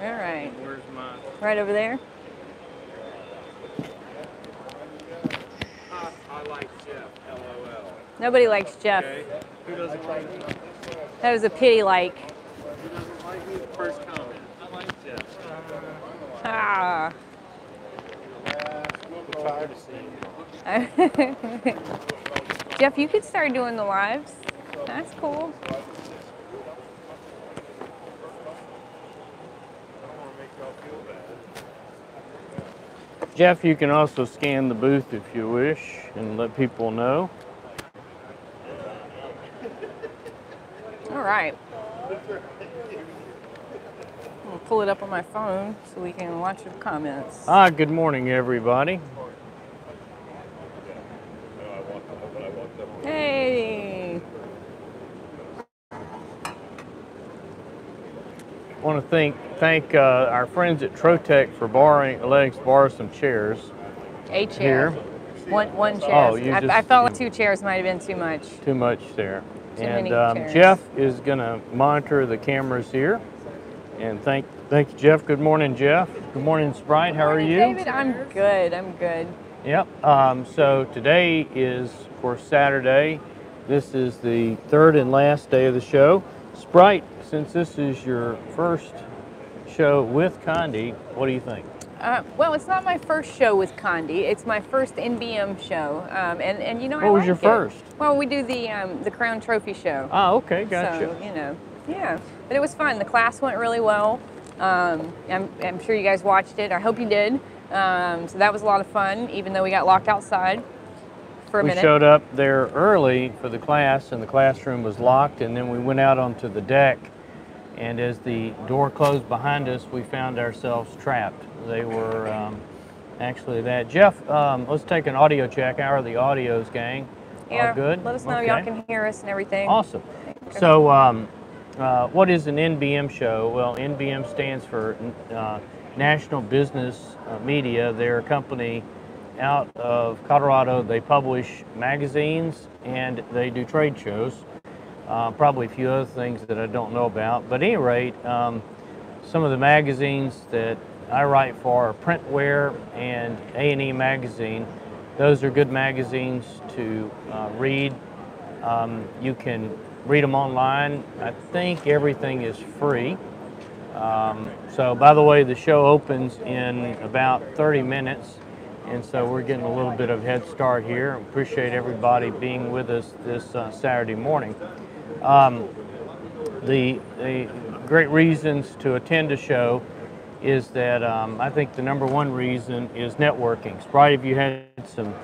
All right. Where's my... Right over there. I like Jeff, LOL. Nobody likes Jeff. Okay. Who doesn't like me? That was a pity like. Who doesn't like me? First comment. I like Jeff. Ah. I'm tired of seeing you. Jeff, you could start doing the lives. That's cool. Jeff, you can also scan the booth if you wish and let people know. All right. I'll pull it up on my phone so we can watch the comments. Good morning, everybody. Hey. I want to thank our friends at Trotec for letting us borrow some chairs. A chair. Here. One chair. Oh, I felt like 2 chairs might have been too much. Too much there. Too many chairs. Jeff is going to monitor the cameras here. And thank you, Jeff. Good morning, Jeff. Good morning, Sprite. How are you? David, I'm good. Yep. So today is, of course, Saturday. This is the 3rd and last day of the show. Sprite, since this is your first show with Conde, what do you think? Well, it's not my first show with Conde. It's my first NBM show, and you know what was your first? Well, we do the Crown Trophy show. Oh, okay, gotcha. So yeah, but it was fun. The class went really well. I'm sure you guys watched it. I hope you did. So that was a lot of fun, even though we got locked outside for a minute. We showed up there early for the class, and the classroom was locked, and then we went out onto the deck, and as the door closed behind us, we found ourselves trapped. They were actually that. Jeff, let's take an audio check. How are the audios, gang? Yeah, all good? Let us know y'all can hear us and everything. Awesome. So what is an NBM show? Well, NBM stands for National Business Media. They're a company out of Colorado. They publish magazines and they do trade shows. Probably a few other things that I don't know about. But at any rate, some of the magazines that I write for are Printwear and A&E Magazine. Those are good magazines to read. You can read them online. I think everything is free. So by the way, the show opens in about 30 minutes. And so we're getting a little bit of head start here. Appreciate everybody being with us this Saturday morning. The great reasons to attend a show is that I think the #1 reason is networking. Sprite, have you had some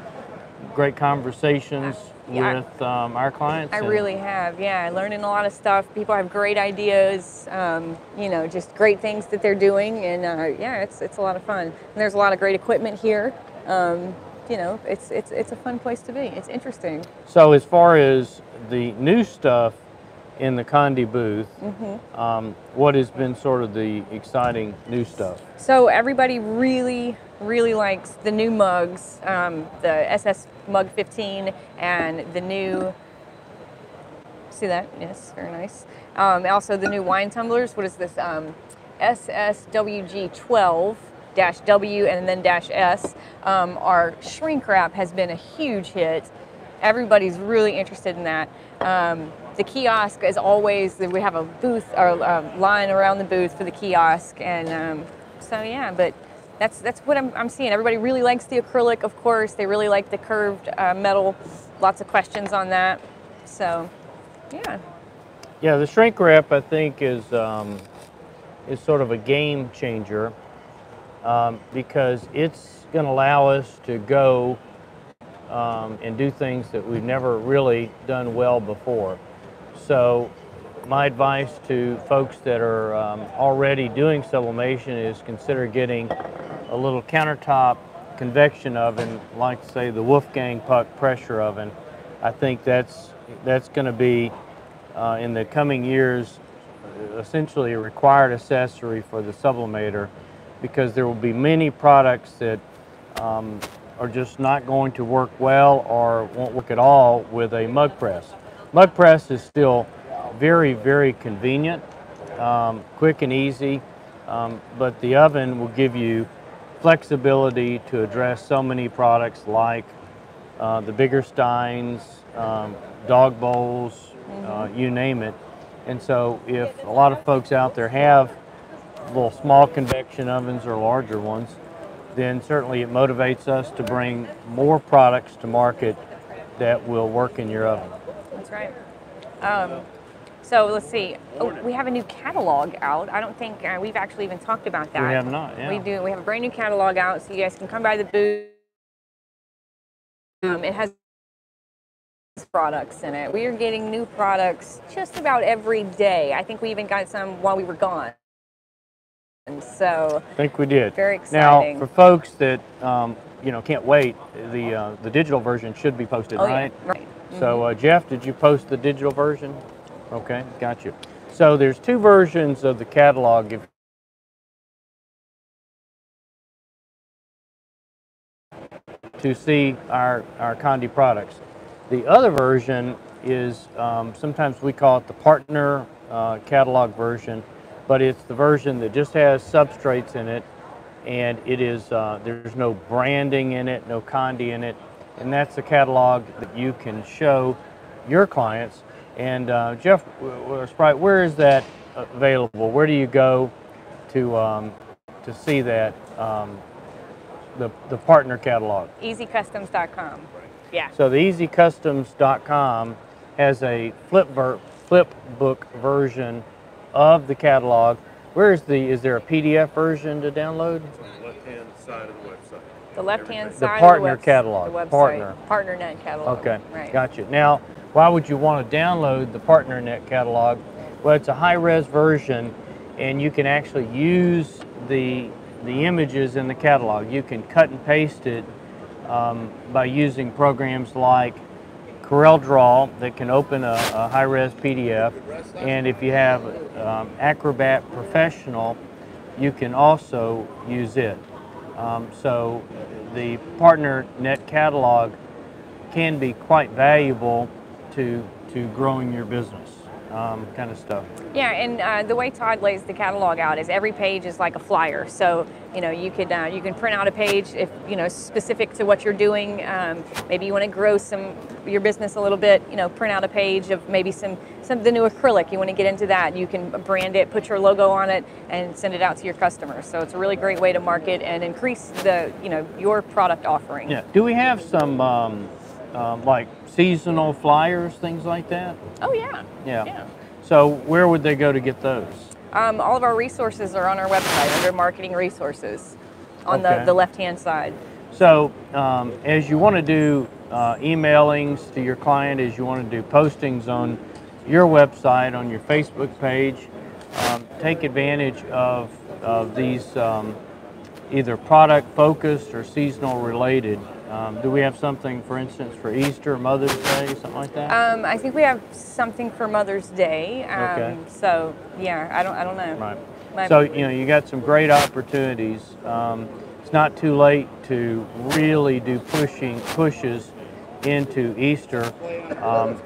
great conversations with our clients? I really have, yeah. Learning a lot of stuff. People have great ideas, just great things that they're doing, and yeah, it's a lot of fun. And there's a lot of great equipment here. It's a fun place to be. It's interesting. So as far as the new stuff in the Conde booth, what has been sort of the exciting new stuff? So everybody really likes the new mugs, the SS Mug 15 and the new, see that? Yes, very nice. Also the new wine tumblers. What is this? SSWG 12-W and then -S. Our shrink wrap has been a huge hit. Everybody's really interested in that. The kiosk is always, we have a booth or line around the booth for the kiosk, and so yeah, but that's what I'm seeing. Everybody really likes the acrylic, of course. They really like the curved metal. Lots of questions on that. So, yeah. Yeah, the shrink wrap I think is sort of a game changer because it's going to allow us to go and do things that we've never really done well before. So my advice to folks that are already doing sublimation is consider getting a little countertop convection oven, like say the Wolfgang Puck pressure oven. I think that's going to be in the coming years essentially a required accessory for the sublimator, because there will be many products that are just not going to work well or won't work at all with a mug press. Mug press is still very, very convenient, quick and easy. but the oven will give you flexibility to address so many products like the bigger steins, dog bowls, you name it. And so if a lot of folks out there have little small convection ovens or larger ones, then certainly it motivates us to bring more products to market that will work in your oven. That's right. So let's see. Oh, we have a new catalog out. I don't think we've actually even talked about that. We have not, yeah. We do. We have a brand new catalog out, so you guys can come by the booth. It has products in it. We are getting new products just about every day. I think we even got some while we were gone. And so I think we did. Very exciting. Now, for folks that can't wait, the digital version should be posted, right? Yeah, right. So Jeff, did you post the digital version? Okay, got you. So there's two versions of the catalog. To see our Conde products. The other version is sometimes we call it the partner catalog version, but it's the version that just has substrates in it, and it is there's no branding in it, no Conde in it, and that's a catalog that you can show your clients. And Jeff Sprite, where is that available? Where do you go to see that the partner catalog? EasyCustoms.com. Yeah. So the EasyCustoms.com has a flip book version of the catalog. Is there a PDF version to download? It's on the left-hand side of the website. The left-hand The side partner of the catalog. The website. Partner. PartnerNet catalog. Okay, Right. gotcha. Now, why would you want to download the PartnerNet catalog? Well, it's a high-res version, and you can actually use the images in the catalog. You can cut and paste it by using programs like CorelDRAW that can open a high-res PDF, and if you have Acrobat Professional, you can also use it. So the PartnerNet catalog can be quite valuable to growing your business, kind of stuff. Yeah, and the way Todd lays the catalog out is every page is like a flyer. So you can print out a page if specific to what you're doing. Maybe you want to grow your business a little bit. Print out a page of maybe some the new acrylic. You want to get into that. You can brand it, put your logo on it, and send it out to your customers. So it's a really great way to market and increase your product offering. Yeah. Do we have some like seasonal flyers, things like that? Oh yeah. Yeah. So where would they go to get those? All of our resources are on our website under marketing resources on Okay. the left-hand side. So as you want to do emailings to your client, as you want to do postings on your website, on your Facebook page, take advantage of these either product focused or seasonal related. Do we have something, for instance, for Easter, Mother's Day, something like that? I think we have something for Mother's Day. Okay. So yeah, I don't know. Right. So you got some great opportunities. It's not too late to really do pushes into Easter.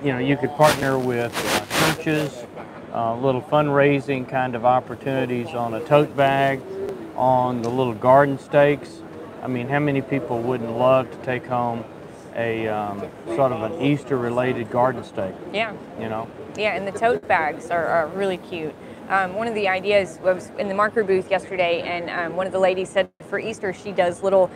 You could partner with churches, little fundraising kind of opportunities on a tote bag, on the little garden stakes. I mean, how many people wouldn't love to take home a sort of an Easter-related garden stake? Yeah. Yeah, and the tote bags are really cute. One of the ideas was in the marker booth yesterday, and one of the ladies said for Easter she does little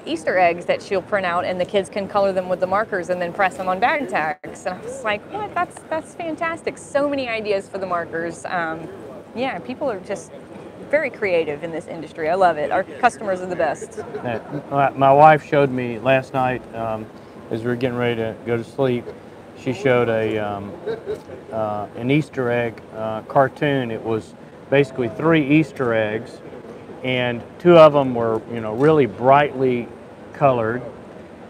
Easter eggs that she'll print out, and the kids can color them with the markers and then press them on bag tags. And I was like, what? That's fantastic. So many ideas for the markers. Yeah, people are just very creative in this industry. I love it. Our customers are the best. My wife showed me last night as we were getting ready to go to sleep. She showed an Easter egg cartoon. It was basically 3 Easter eggs, and 2 of them were really brightly colored,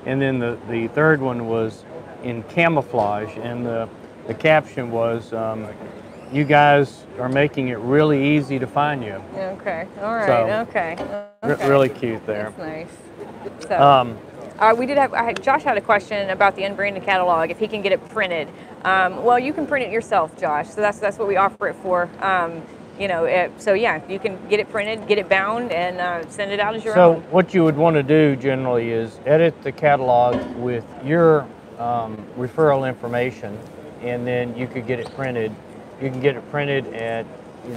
and then the third one was in camouflage, and the caption was, "You guys are making it really easy to find you." Okay. All right. So, okay. Really cute there. That's nice. So, we did have Josh had a question about the unbranded catalog. If he can get it printed, well, you can print it yourself, Josh. So that's what we offer it for. So yeah, you can get it printed, get it bound, and send it out as your So own. what you would want to do generally is edit the catalog with your referral information, and then you could get it printed. You can get it printed at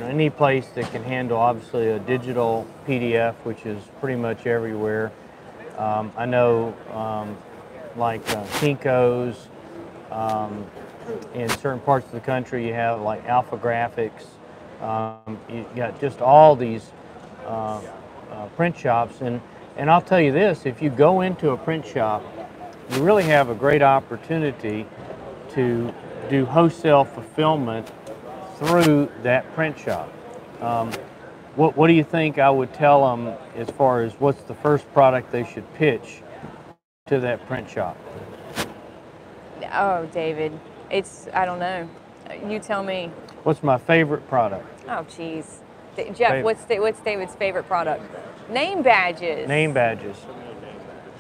any place that can handle obviously a digital PDF, which is pretty much everywhere. I know like Kinko's, in certain parts of the country you have like Alpha Graphics. You got just all these print shops, and I'll tell you this, if you go into a print shop, you really have a great opportunity to do wholesale fulfillment through that print shop. What do you think I would tell them as far as what's the first product they should pitch to that print shop? Oh, David, I don't know. You tell me. What's my favorite product? Oh, geez. Jeff, what's David's favorite product? Name badges. Name badges.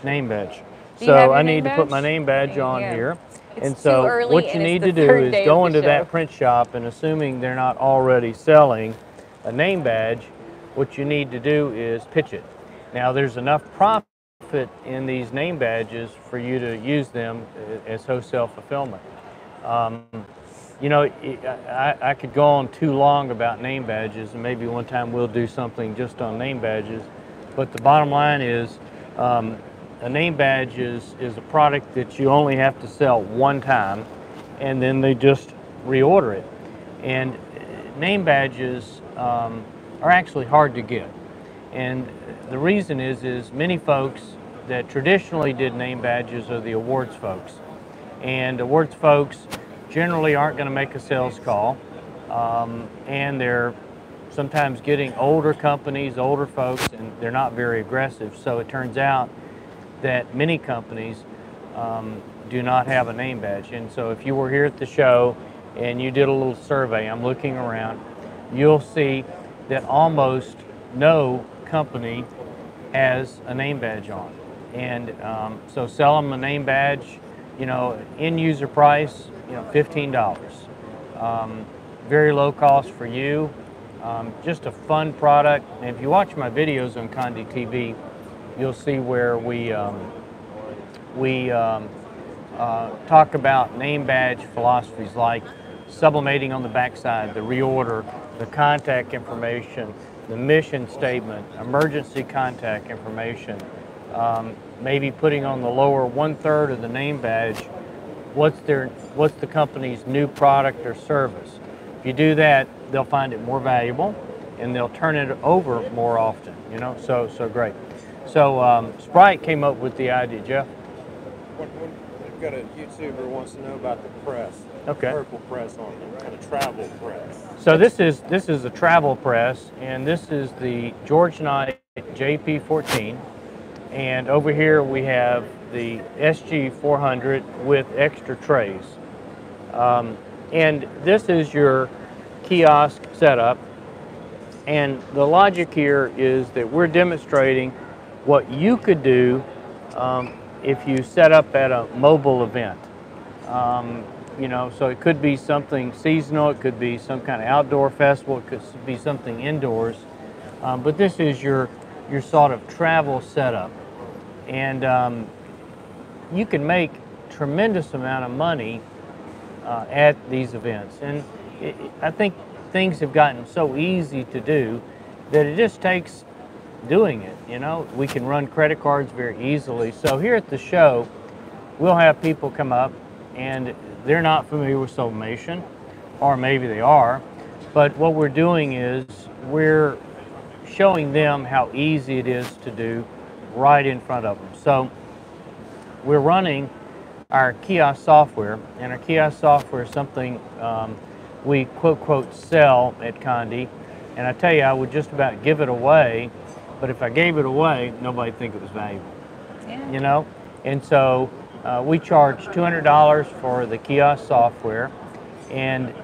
Name badge. Do you have So your I name need to put badge? my name badge on Yeah. here. It's And too so early, what you and it's need the to do third is day go of the into that show. print shop, and assuming they're not already selling a name badge, what you need to do is pitch it. Now there's enough profit in these name badges for you to use them as wholesale fulfillment. I could go on too long about name badges, and maybe one time we'll do something just on name badges. But the bottom line is, a name badge is a product that you only have to sell one time, and then they just reorder it. And name badges are actually hard to get. And the reason is many folks that traditionally did name badges are the awards folks. And awards folks generally aren't going to make a sales call, and they're sometimes getting older companies, older folks, and they're not very aggressive. So it turns out that many companies do not have a name badge. And so if you were here at the show and you did a little survey, I'm looking around, you'll see that almost no company has a name badge on. And so sell them a name badge, end user price, $15. Very low cost for you. Just a fun product. And if you watch my videos on Conde TV, you'll see where we talk about name badge philosophies like sublimating on the backside, the reorder, the contact information, the mission statement, emergency contact information, maybe putting on the lower 1/3 of the name badge what's the company's new product or service. If you do that, they'll find it more valuable and they'll turn it over more often, so great. So Sprite came up with the idea, Jeff. We've got a YouTuber who wants to know about the press. Okay. The purple press on them, kind of travel press. So this is a travel press, and this is the George Knight JP14, and over here we have the SG400 with extra trays. And this is your kiosk setup, and the logic here is that we're demonstrating what you could do if you set up at a mobile event. So it could be something seasonal, it could be some kind of outdoor festival, it could be something indoors, but this is your sort of travel setup. And you can make tremendous amount of money at these events. And I think things have gotten so easy to do that it just takes doing it. We can run credit cards very easily. So here at the show, we'll have people come up and they're not familiar with sublimation, or maybe they are, but what we're doing is we're showing them how easy it is to do right in front of them. So we're running our Kiosk software, and our Kiosk software is something we quote sell at Conde. And I tell you, I would just about give it away, but if I gave it away, nobody'd think it was valuable. Yeah. And so we charge $200 for the Kiosk software, and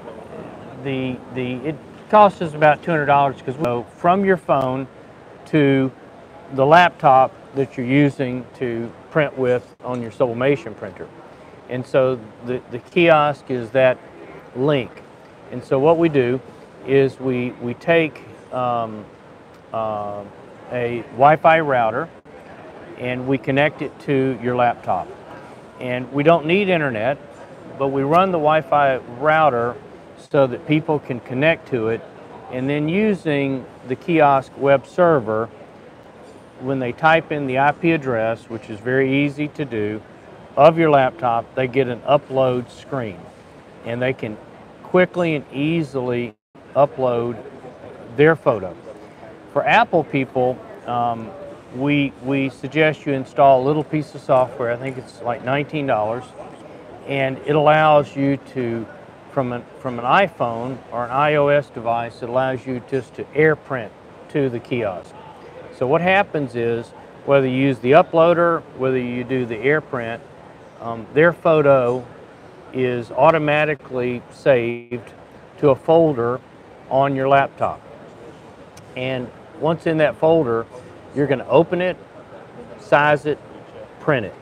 it costs us about $200 because we go from your phone to the laptop that you're using to print with on your sublimation printer. And so the kiosk is that link. And so what we do is we take a Wi-Fi router and we connect it to your laptop. And we don't need internet, but we run the Wi-Fi router so that people can connect to it, and then using the Kiosk web server, when they type in the IP address, which is very easy to do, of your laptop, they get an upload screen, and they can quickly and easily upload their photo. For Apple people, we suggest you install a little piece of software. I think it's like $19, and it allows you to, from an iPhone or an iOS device, it allows you just to AirPrint to the kiosk. So what happens is, whether you use the uploader, whether you do the AirPrint, their photo is automatically saved to a folder on your laptop. And once in that folder, you're going to open it, size it, print it.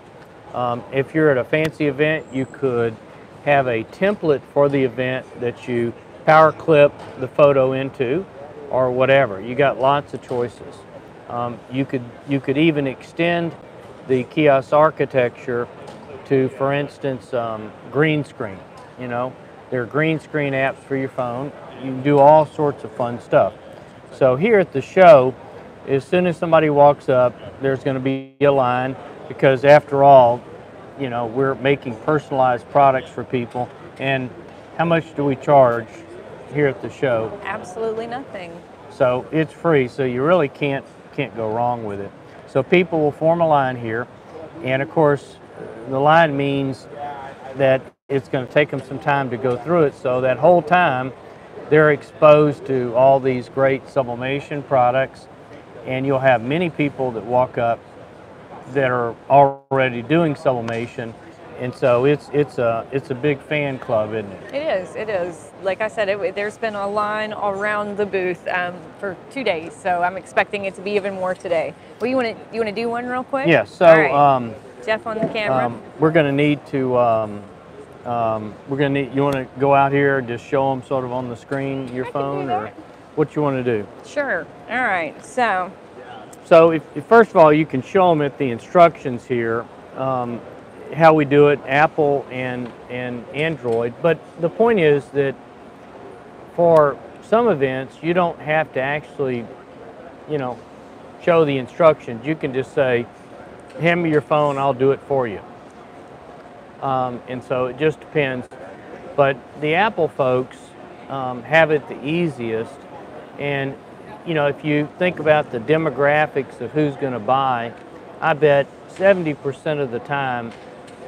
If you're at a fancy event, you could have a template for the event that you power clip the photo into, or whatever. You got lots of choices. You could even extend the kiosk architecture to, for instance, green screen. You know, there are green screen apps for your phone. You can do all sorts of fun stuff. So here at the show, as soon as somebody walks up, there's going to be a line, because after all, you know, we're making personalized products for people. And how much do we charge here at the show? Absolutely nothing. So it's free, so you really can't go wrong with it. So people will form a line here, and of course the line means that it's going to take them some time to go through it, so that whole time they're exposed to all these great sublimation products, and you'll have many people that walk up that are already doing sublimation, and so it's a big fan club, isn't it? It is. Like I said, there's been a line around the booth for 2 days, so I'm expecting it to be even more today. Well, you want to do one real quick? Yeah. So all right. Jeff on the camera. We're going to need to. You want to go out here and just show them sort of on the screen your phone, or what you want to do? Sure. All right. So if first of all, you can show them at the instructions here how we do it, Apple and Android. But the point is that for some events, you don't have to actually, you know, show the instructions. You can just say, hand me your phone, I'll do it for you. And so it just depends. But the Apple folks have it the easiest. And, you know, if you think about the demographics of who's going to buy, I bet 70% of the time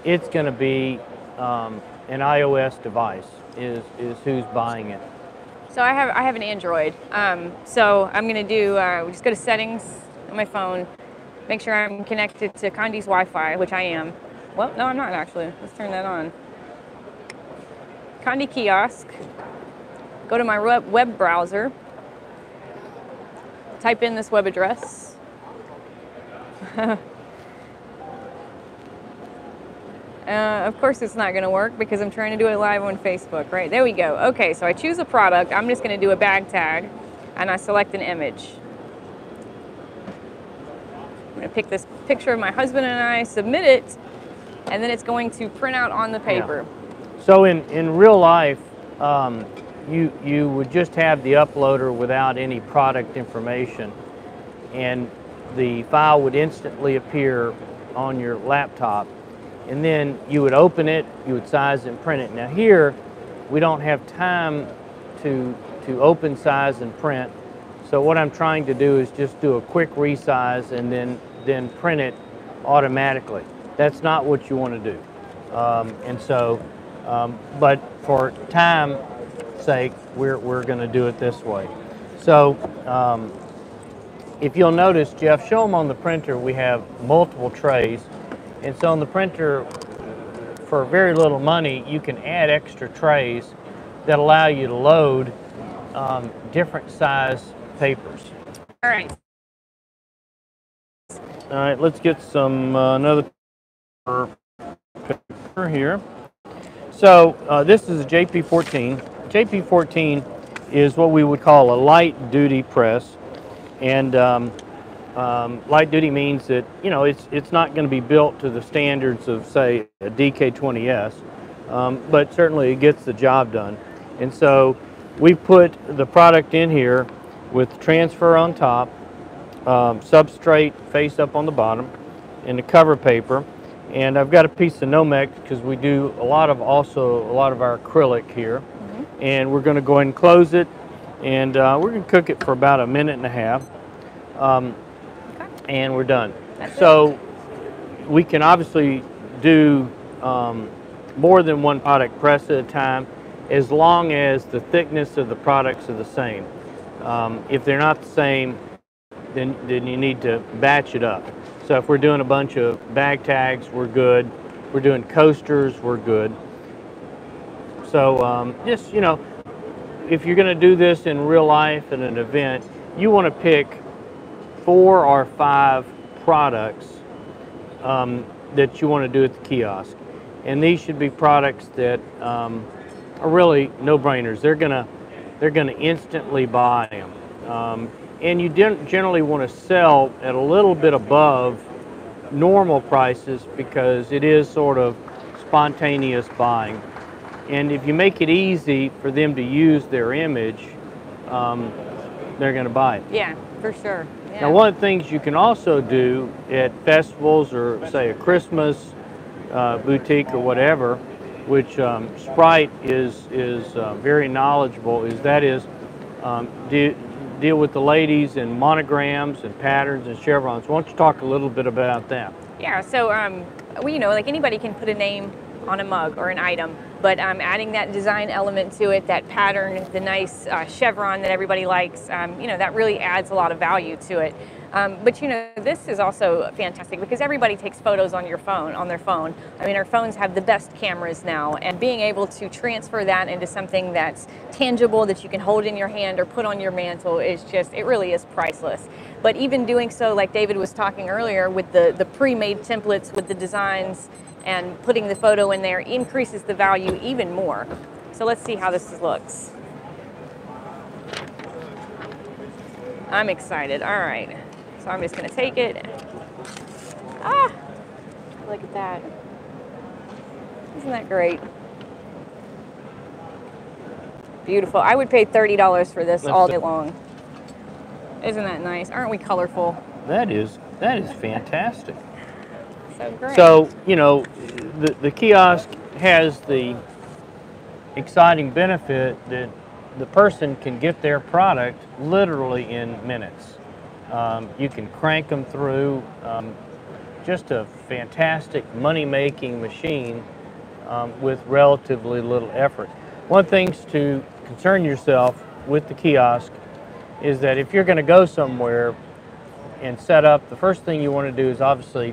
it's going to be an iOS device is who's buying it. So I have an Android. So I'm going to do, just go to settings on my phone, make sure I'm connected to Conde's Wi-Fi, which I am. Well, no, I'm not actually. Let's turn that on. Conde Kiosk. Go to my web browser. Type in this web address. Of course it's not going to work because I'm trying to do it live on Facebook, right? There we go. Okay, so I choose a product. I'm just going to do a bag tag, and I select an image. I'm going to pick this picture of my husband and I, submit it, and then it's going to print out on the paper. Yeah. So in real life, you would just have the uploader without any product information, and the file would instantly appear on your laptop, and then you would open it, you would size and print it. Now here, we don't have time to open, size, and print, so what I'm trying to do is just do a quick resize and then print it automatically. That's not what you want to do. But for time's sake, we're going to do it this way. So if you'll notice, Jeff, show them on the printer we have multiple trays. And so on the printer, for very little money, you can add extra trays that allow you to load different size papers. All right. All right, let's get some another picture here. So this is a JP14. JP14 is what we would call a light duty press, and light duty means that it's not going to be built to the standards of, say, a DK20S, but certainly it gets the job done. And so we put the product in here with transfer on top, substrate face up on the bottom, and the cover paper. And I've got a piece of Nomex because we do a lot of our acrylic here. And we're going to go ahead and close it, and we're going to cook it for about 1.5 minutes. And we're done. So we can obviously do more than one product press at a time, as long as the thickness of the products are the same. If they're not the same, then you need to batch it up. So if we're doing a bunch of bag tags, we're good. We're doing coasters, we're good. So just, if you're going to do this in real life at an event, you want to pick 4 or 5 products that you want to do at the kiosk. And these should be products that are really no-brainers. They're gonna instantly buy them. And you generally want to sell at a little bit above normal prices because it is sort of spontaneous buying. And if you make it easy for them to use their image, they're going to buy it. Yeah, for sure. Yeah. Now, one of the things you can also do at festivals or, say, a Christmas boutique or whatever, which Sprite is very knowledgeable, is deal with the ladies in monograms and patterns and chevrons. Why don't you talk a little bit about that? Yeah, so like anybody can put a name on a mug or an item, but adding that design element to it, that pattern, the nice chevron that everybody likes, that really adds a lot of value to it. But this is also fantastic because everybody takes photos on their phone. I mean, our phones have the best cameras now, and being able to transfer that into something that's tangible that you can hold in your hand or put on your mantle is it really is priceless. But even doing so, like David was talking earlier, with the pre-made templates with the designs and putting the photo in there increases the value even more. So let's see how this looks. I'm excited. All right. So I'm just going to take it. Ah, look at that. Isn't that great? Beautiful. I would pay $30 for this all day long. Isn't that nice? Aren't we colorful? That is fantastic. So great. So, the kiosk has the exciting benefit that the person can get their product literally in minutes. You can crank them through. Just a fantastic money-making machine with relatively little effort. One thing to concern yourself with the kiosk is that if you're going to go somewhere and set up, the first thing you want to do is obviously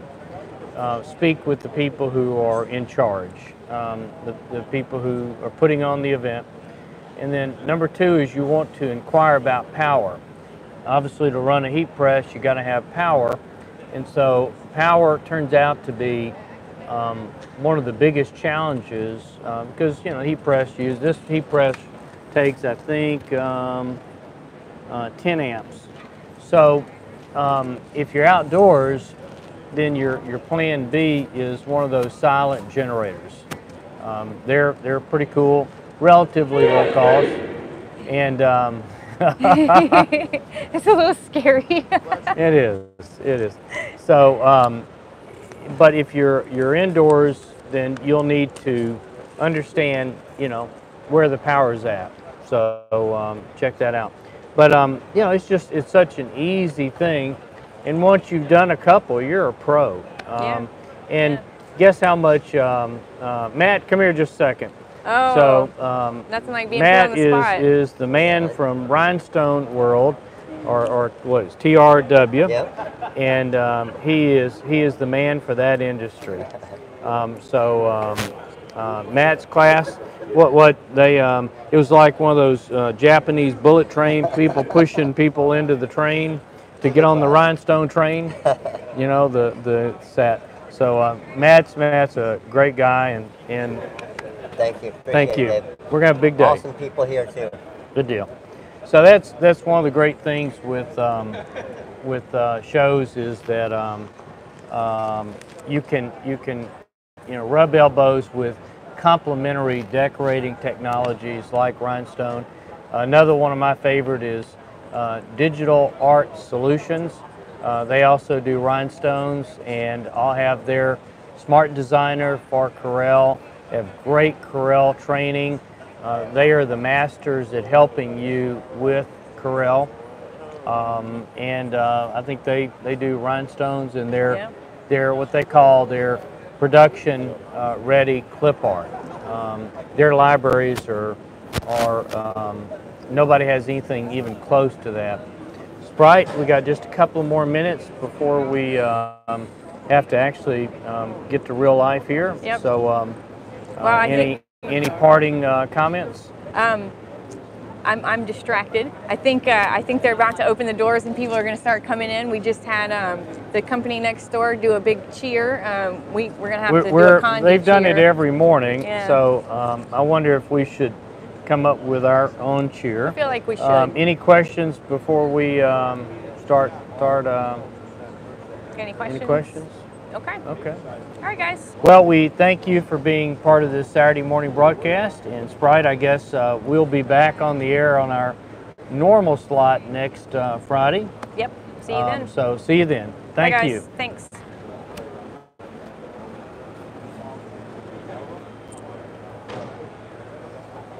speak with the people who are in charge, the people who are putting on the event. And then number 2 is you want to inquire about power. Obviously, to run a heat press, you got to have power. And so power turns out to be one of the biggest challenges because, this heat press takes, I think, 10 amps. So if you're outdoors, then your plan B is one of those silent generators. They're pretty cool, relatively low cost, and it's a little scary. It is. So, but if you're indoors, then you'll need to understand, where the power's at. So check that out. But it's such an easy thing, and once you've done a couple, you're a pro. Guess how much? Matt, come here just a second. Oh, so that's like being Matt put on the spot. is the man from Rhinestone World, or what is TRW? Yep. And he is the man for that industry. Matt's class, it was like one of those Japanese bullet train people pushing people into the train to get on the Rhinestone train. The set. So Matt's a great guy, and thank you. Thank you. David. We're gonna have a big day. Awesome people here too. Good deal. So that's one of the great things with shows is that you can rub elbows with complementary decorating technologies like rhinestone. Another one of my favorite is Digital Art Solutions. They also do rhinestones, and I'll have their smart designer for Corel. They have great Corel training. They are the masters at helping you with Corel. And I think they do rhinestones, and they're what they call their production ready clip art. Their libraries are nobody has anything even close to that. Sprite, we got just a couple more minutes before we have to actually get to real life here. Yep. So, well, any parting comments? I'm distracted. I think they're about to open the doors and people are going to start coming in. We just had the company next door do a big cheer. We're going to have to do a Conde They've done it cheer. every morning, Yeah. so I wonder if we should come up with our own cheer. I feel like we should. Any questions before we start? Any questions? Any questions? Okay. Okay. All right, guys. Well, we thank you for being part of this Saturday morning broadcast. And Sprite, I guess we'll be back on the air on our normal slot next Friday. Yep. See you then. So see you then. Thank Bye, guys. you. Thanks.